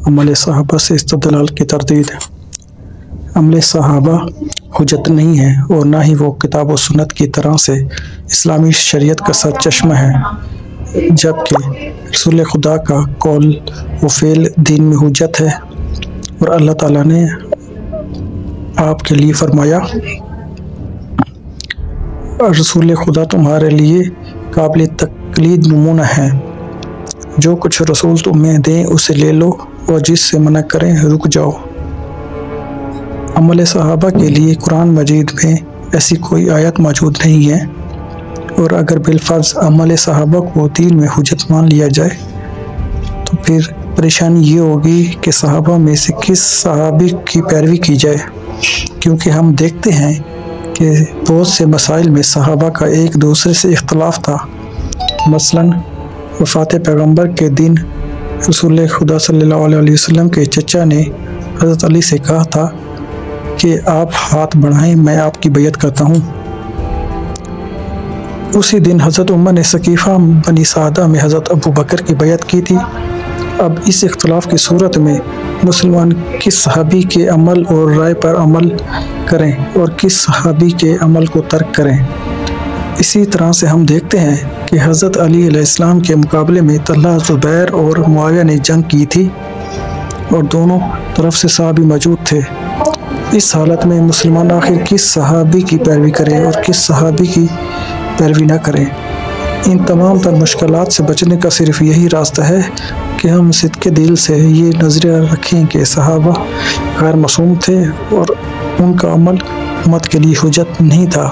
عمل صحابہ سے استدلال کی تردید۔ عمل صحابہ حجت نہیں ہے اور نہ ہی وہ کتاب و سنت کی طرح سے اسلامی شریعت کا سرچشمہ ہے، جبکہ رسول خدا کا قول و فعل دین میں حجت ہے، اور اللہ تعالیٰ نے آپ کے لیے فرمایا، رسول خدا تمہارے لیے قابل تقلید نمونہ ہے، جو کچھ رسول تمہیں دیں اسے لے لو اور جس سے منع کریں رک جاؤ۔ عمل صحابہ کے لیے قرآن مجید میں ایسی کوئی آیت موجود نہیں ہے، اور اگر بالفرض عمل صحابہ کو دین میں حجت مان لیا جائے تو پھر پریشانی یہ ہوگی کہ صحابہ میں سے کس صحابی کی پیروی کی جائے، کیونکہ ہم دیکھتے ہیں کہ بہت سے مسائل میں صحابہ کا ایک دوسرے سے اختلاف تھا۔ مثلاً وفات پیغمبر کے دن رسول خدا صلی اللہ علیہ وسلم کے چچا نے حضرت علی سے کہا تھا کہ آپ ہاتھ بڑھائیں، میں آپ کی بیعت کرتا ہوں۔ اسی دن حضرت عمر نے ثقیفہ بنی سعدہ میں حضرت ابو بکر کی بیعت کی تھی۔ اب اس اختلاف کی صورت میں مسلمان کس صحابی کے عمل اور رائے پر عمل کریں اور کس صحابی کے عمل کو ترک کریں؟ اسی طرح سے ہم دیکھتے ہیں کہ حضرت علی علیہ السلام کے مقابلے میں طلحہ، زبیر اور معاویہ نے جنگ کی تھی، اور دونوں طرف سے صحابی موجود تھے۔ اس حالت میں مسلمان آخر کس صحابی کی پیروی کریں اور کس صحابی کی پیروی نہ کریں؟ ان تمام تر مشکلات سے بچنے کا صرف یہی راستہ ہے کہ ہم صدق دل سے یہ نظریہ رکھیں کہ صحابہ غیر معصوم تھے اور ان کا عمل امت کے لیے حجت نہیں تھا۔